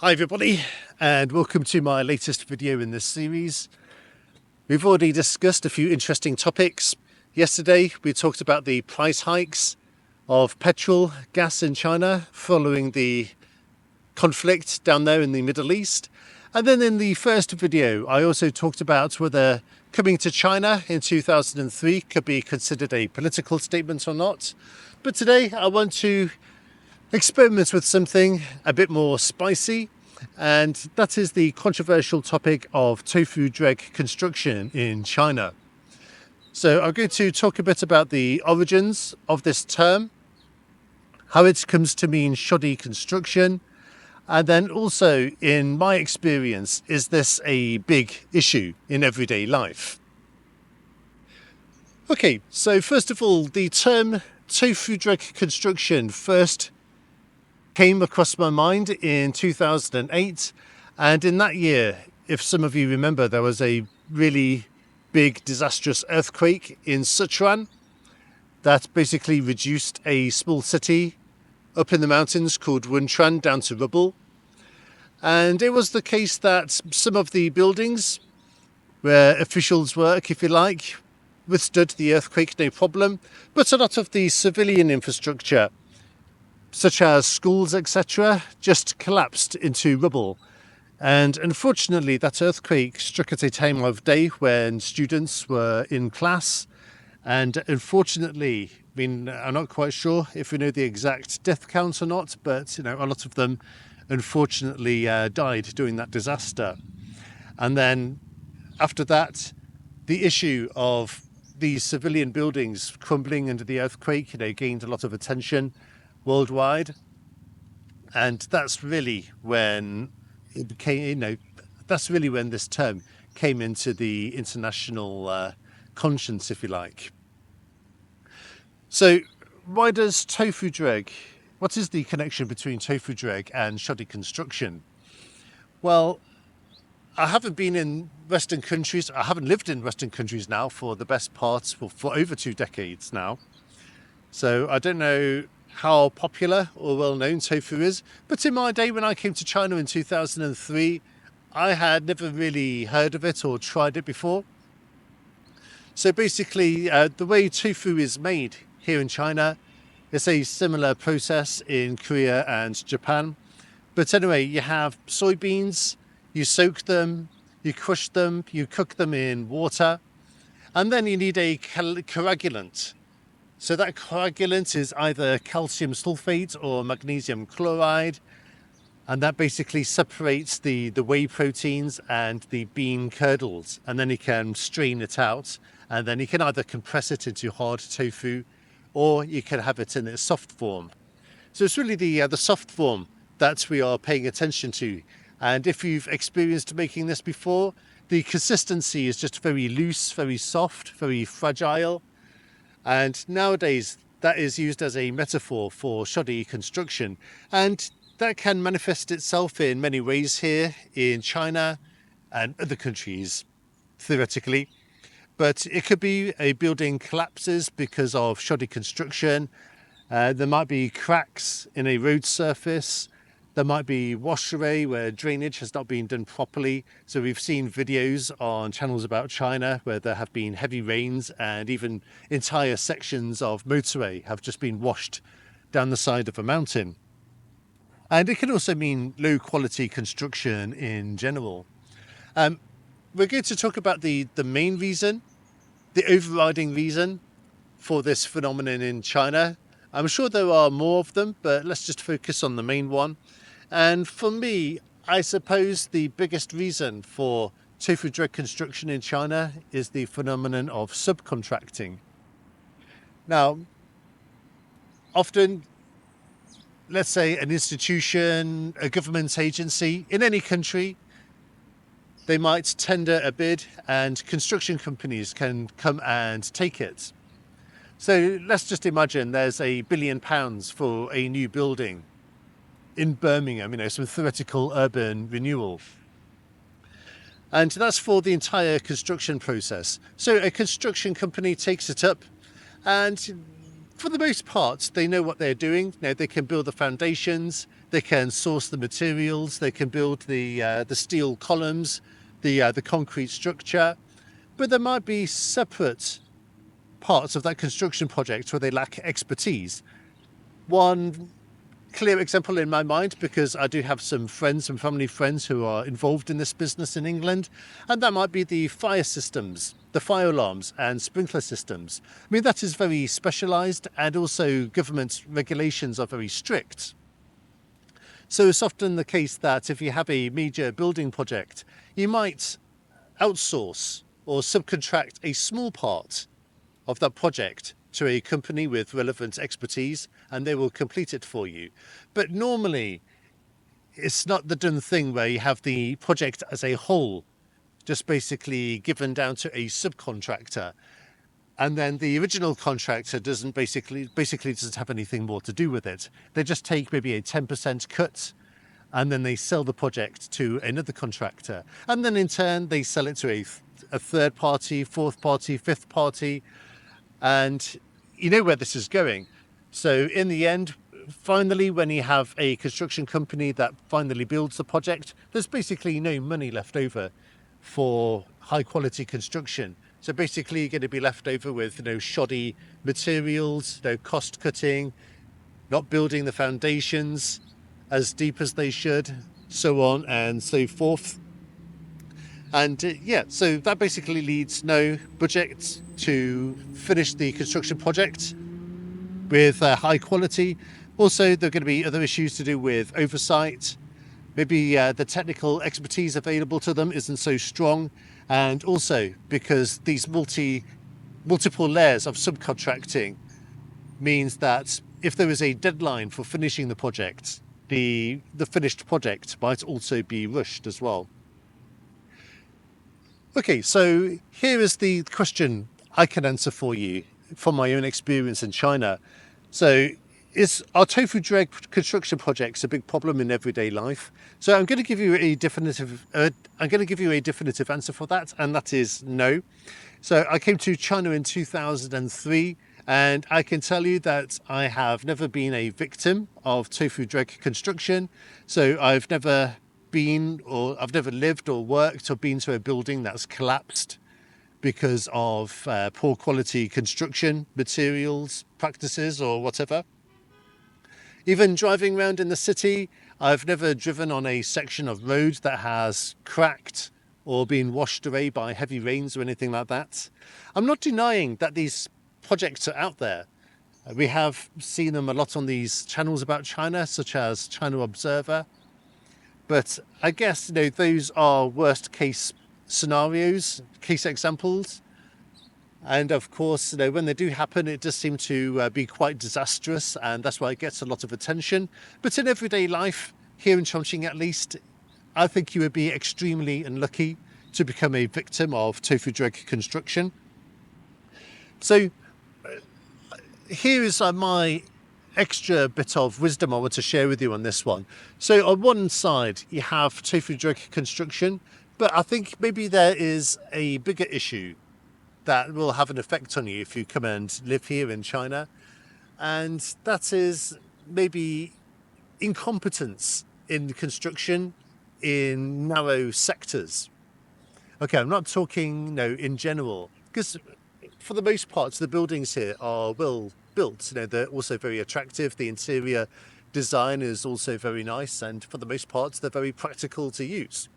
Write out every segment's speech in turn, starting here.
Hi everybody, and welcome to my latest video in this series. We've already discussed a few interesting topics. Yesterday we talked about the price hikes of petrol, gas in China following the conflict down there in the Middle East. And then in the first video I also talked about whether coming to China in 2003 could be considered a political statement or not. But today I want to experiment with something a bit more spicy, and that is the controversial topic of tofu dreg construction in China. So I'm going to talk a bit about the origins of this term, how it comes to mean shoddy construction, and then also, in my experience, is this a big issue in everyday life? Okay, so first of all, the term tofu dreg construction first came across my mind in 2008, and in that year, if some of you remember, there was a really big disastrous earthquake in Sichuan that basically reduced a small city up in the mountains called Wenchuan down to rubble. And it was the case that some of the buildings where officials work, if you like, withstood the earthquake no problem, but a lot of the civilian infrastructure, such as schools, etc., just collapsed into rubble. And unfortunately, that earthquake struck at a time of day when students were in class. And unfortunately, I'm not quite sure if we know the exact death count or not, but a lot of them unfortunately died during that disaster. And then after that, the issue of these civilian buildings crumbling under the earthquake, gained a lot of attention worldwide, and that's really when it became, that's really when this term came into the international conscience, if you like. So, why does tofu dreg? What is the connection between tofu dreg and shoddy construction? Well, I haven't been in Western countries. I haven't lived in Western countries now for the best part for over 2 decades now. So I don't know how popular or well known tofu is, but in my day when I came to China in 2003, I had never really heard of it or tried it before. So basically, the way tofu is made here in China is a similar process in Korea and Japan. But anyway, you have soybeans, you soak them, you crush them, you cook them in water, and then you need a coagulant. So that coagulant is either calcium sulfate or magnesium chloride, and that basically separates the whey proteins and the bean kernels, and then you can strain it out, and then you can either compress it into hard tofu, or you can have it in its soft form. So it's really the soft form that we are paying attention to, and if you've experienced making this before, the consistency is just very loose, very soft, very fragile. And nowadays that is used as a metaphor for shoddy construction, and that can manifest itself in many ways here in China and other countries, theoretically. But it could be a building collapses because of shoddy construction. There might be cracks in a road surface. There might be wash away where drainage has not been done properly. So we've seen videos on channels about China where there have been heavy rains and even entire sections of motorway have just been washed down the side of a mountain. And it can also mean low quality construction in general. We're going to talk about the main reason, the overriding reason for this phenomenon in China. I'm sure there are more of them, but let's just focus on the main one. And for me, I suppose the biggest reason for tofu dreg construction in China is the phenomenon of subcontracting. Now, often, let's say an institution, a government agency in any country, they might tender a bid and construction companies can come and take it. So let's just imagine there's £1 billion for a new building in Birmingham, some theoretical urban renewal. And that's for the entire construction process. So a construction company takes it up, and for the most part, they know what they're doing. You know, they can build the foundations, they can source the materials, they can build the steel columns, the concrete structure. But there might be separate parts of that construction project where they lack expertise. One clear example in my mind, because I do have some friends, some family friends who are involved in this business in England, and that might be the fire systems, the fire alarms and sprinkler systems. I mean, that is very specialised, and also government regulations are very strict. So it's often the case that if you have a major building project, you might outsource or subcontract a small part of that project to a company with relevant expertise, and they will complete it for you. But normally, it's not the done thing where you have the project as a whole just basically given down to a subcontractor, and then the original contractor doesn't basically doesn't have anything more to do with it. They just take maybe a 10% cut, and then they sell the project to another contractor, and then in turn they sell it to a third party, fourth party, fifth party. And you know where this is going. So in the end, finally, when you have a construction company that finally builds the project, there's basically no money left over for high quality construction. So basically you're going to be left over with, you know, shoddy materials, you know, cost cutting, not building the foundations as deep as they should, so on and so forth. And yeah, so that basically leads no budget to finish the construction project with high quality. Also, there are going to be other issues to do with oversight. Maybe the technical expertise available to them isn't so strong. And also because these multiple layers of subcontracting means that if there is a deadline for finishing the project, the finished project might also be rushed as well. Okay, so here is the question I can answer for you from my own experience in China. So, are tofu dreg construction projects a big problem in everyday life? So I'm going to give you a definitive answer for that, and that is no. So I came to China in 2003, and I can tell you that I have never been a victim of tofu dreg construction. So I've never lived or worked or been to a building that's collapsed because of poor quality construction materials, practices, or whatever. Even driving around in the city, I've never driven on a section of road that has cracked or been washed away by heavy rains or anything like that. I'm not denying that these projects are out there. We have seen them a lot on these channels about China, such as China Observer. But I guess, you know, those are worst case scenarios, case examples. And of course, you know, when they do happen, it does seem to be quite disastrous, and that's why it gets a lot of attention. But in everyday life, here in Chongqing at least, I think you would be extremely unlucky to become a victim of tofu dreg construction. So here is my extra bit of wisdom I want to share with you on this one. So on one side, you have tofu dreg construction, but I think maybe there is a bigger issue that will have an effect on you if you come and live here in China. And that is maybe incompetence in construction in narrow sectors. Okay, I'm not talking, you know, in general, because for the most part, the buildings here are well built. You know, they're also very attractive. The interior design is also very nice, and for the most part, they're very practical to use.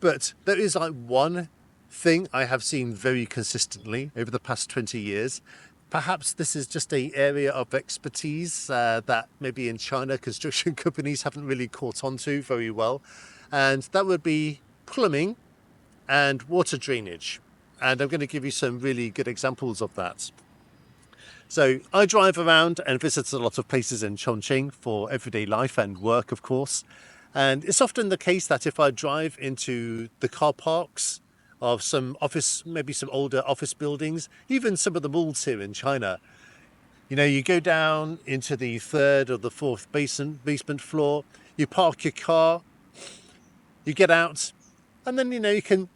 But there is like one thing I have seen very consistently over the past 20 years. Perhaps this is just an area of expertise that maybe in China construction companies haven't really caught on to very well. And that would be plumbing and water drainage. And I'm going to give you some really good examples of that. So I drive around and visit a lot of places in Chongqing for everyday life and work, of course. And it's often the case that if I drive into the car parks of some office, maybe some older office buildings, even some of the malls here in China, you know, you go down into the third or the fourth basement floor, you park your car, you get out, and then, you know, you can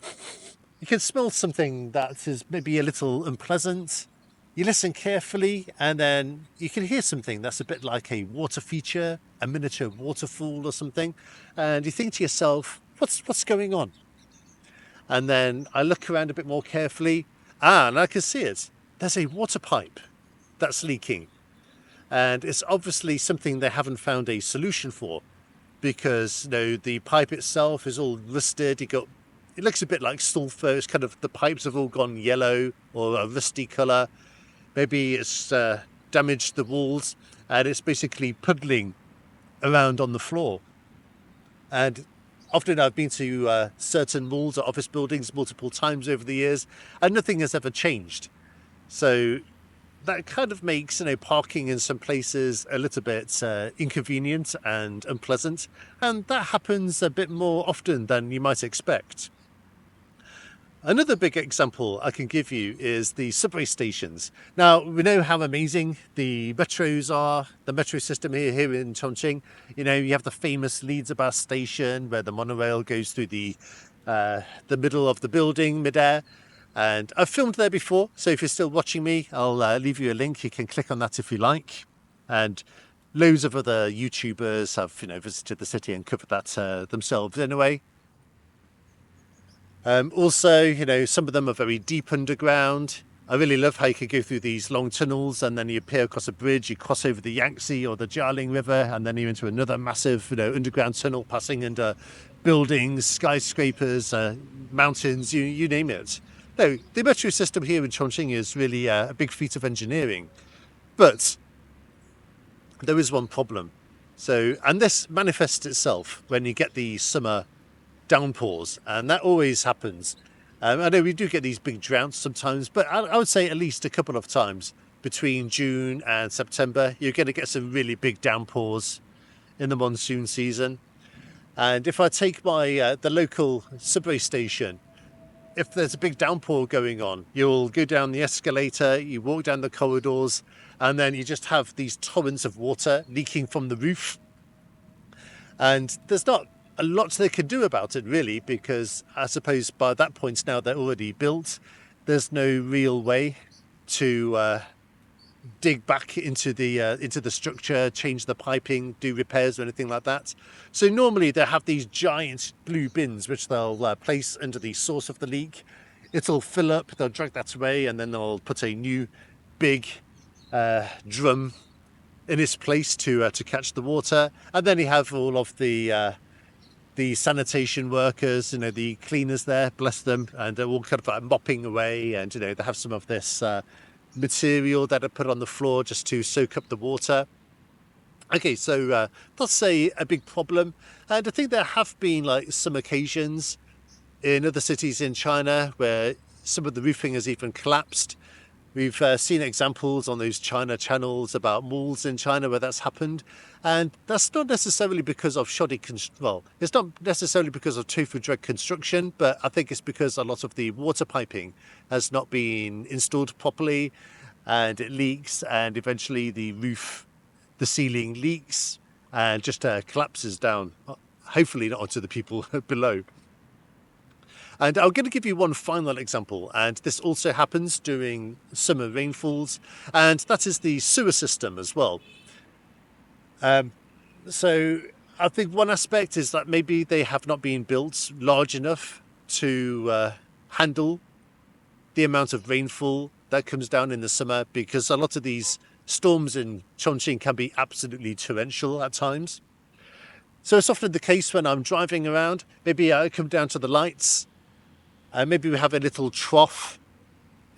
smell something that is maybe a little unpleasant. You listen carefully, and then you can hear something that's a bit like a water feature, a miniature waterfall or something, and you think to yourself, what's going on? And then I look around a bit more carefully, and I can see it. There's a water pipe that's leaking, and it's obviously something they haven't found a solution for, because the pipe itself is all rusted. It looks a bit like sulfur. It's kind of, the pipes have all gone yellow or a rusty colour. Maybe it's damaged the walls, and it's basically puddling around on the floor. And often I've been to certain malls or office buildings multiple times over the years, and nothing has ever changed. So that kind of makes parking in some places a little bit inconvenient and unpleasant, and that happens a bit more often than you might expect. Another big example I can give you is the subway stations. Now, we know how amazing the metros are, the metro system here in Chongqing. You have the famous Leeds station where the monorail goes through the middle of the building, midair. And I've filmed there before, so if you're still watching me, I'll leave you a link. You can click on that if you like. And loads of other YouTubers have visited the city and covered that themselves anyway. Also, some of them are very deep underground. I really love how you can go through these long tunnels, and then you appear across a bridge, you cross over the Yangtze or the Jialing River, and then you're into another massive underground tunnel passing under buildings, skyscrapers, mountains, you name it. No, the metro system here in Chongqing is really a big feat of engineering. But there is one problem. And this manifests itself when you get the summer downpours, and that always happens. I know we do get these big droughts sometimes, but I would say at least a couple of times between June and September, you're going to get some really big downpours in the monsoon season. And if I take the local subway station, if there's a big downpour going on, you'll go down the escalator, you walk down the corridors, and then you just have these torrents of water leaking from the roof. And there's not a lot they can do about it, really, because I suppose by that point now they're already built. There's no real way to dig back into the structure, change the piping, do repairs or anything like that. So normally they have these giant blue bins which they'll place under the source of the leak. It'll fill up, they'll drag that away, and then they'll put a new big drum in its place to catch the water. And then you have all of the sanitation workers, the cleaners there, bless them, and they're all kind of mopping away, and they have some of this material that are put on the floor just to soak up the water. Okay, so that's a big problem, and I think there have been some occasions in other cities in China where some of the roofing has even collapsed. We've seen examples on those China channels about malls in China where that's happened, and that's not necessarily because of shoddy it's not necessarily because of Tofu Dreg construction, but I think it's because a lot of the water piping has not been installed properly, and it leaks, and eventually the ceiling leaks and just collapses down, hopefully not onto the people below. And I'm going to give you one final example, and this also happens during summer rainfalls, and that is the sewer system as well. So I think one aspect is that maybe they have not been built large enough to handle the amount of rainfall that comes down in the summer, because a lot of these storms in Chongqing can be absolutely torrential at times. So it's often the case when I'm driving around, maybe I come down to the lights, maybe we have a little trough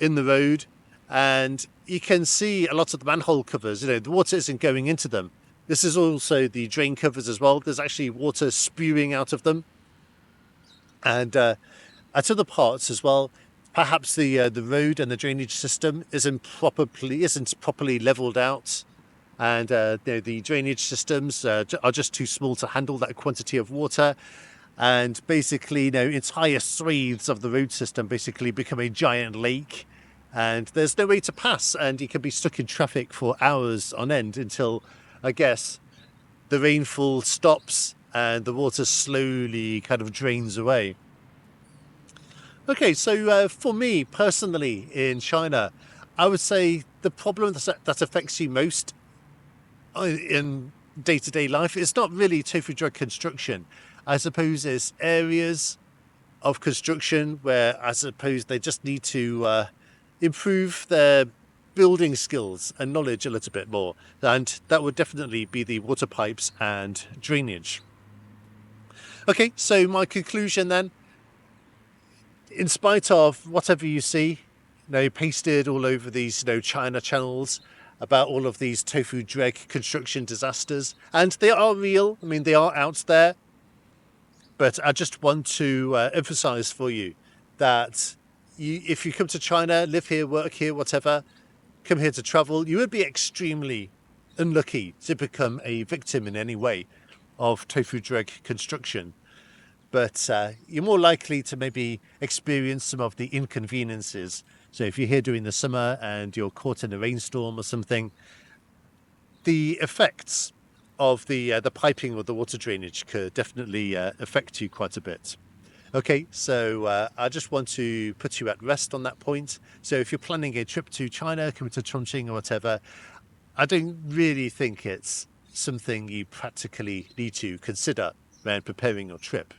in the road, and you can see a lot of the manhole covers. The water isn't going into them. This is also the drain covers as well. There's actually water spewing out of them. And at other parts as well, perhaps the road and the drainage system isn't properly levelled out, and the drainage systems are just too small to handle that quantity of water. And basically, entire swathes of the road system basically become a giant lake, and there's no way to pass, and you can be stuck in traffic for hours on end until, I guess, the rainfall stops and the water slowly kind of drains away. Okay, so for me personally in China, I would say the problem that affects you most in day-to-day life, it's not really tofu dreg construction. I suppose it's areas of construction where I suppose they just need to improve their building skills and knowledge a little bit more. And that would definitely be the water pipes and drainage. Okay, so my conclusion then, in spite of whatever you see, pasted all over these, China channels about all of these tofu dreg construction disasters, and they are real. I mean, they are out there, but I just want to emphasize for you that if you come to China, live here, work here, whatever, come here to travel, you would be extremely unlucky to become a victim in any way of tofu dreg construction. But you're more likely to maybe experience some of the inconveniences. So if you're here during the summer and you're caught in a rainstorm or something, the effects of the piping or the water drainage could definitely affect you quite a bit. Okay, so I just want to put you at rest on that point. So if you're planning a trip to China, coming to Chongqing or whatever, I don't really think it's something you practically need to consider when preparing your trip.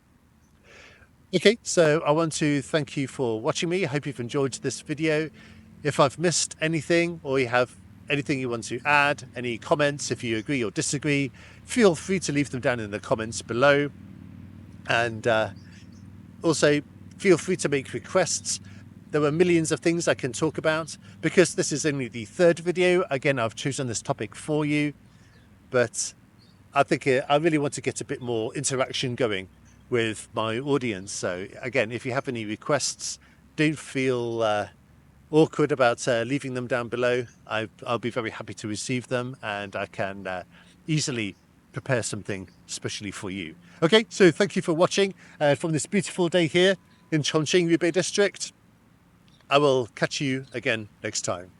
Okay, so I want to thank you for watching me. I hope you've enjoyed this video. If I've missed anything or you have anything you want to add, any comments, if you agree or disagree, feel free to leave them down in the comments below. And also feel free to make requests. There are millions of things I can talk about. Because this is only the third video, again, I've chosen this topic for you. But I think I really want to get a bit more interaction going with my audience. So again, if you have any requests, don't feel awkward about leaving them down below. I'll be very happy to receive them, and I can easily prepare something specially for you. Okay, so thank you for watching from this beautiful day here in Chongqing, Hubei district. I will catch you again next time.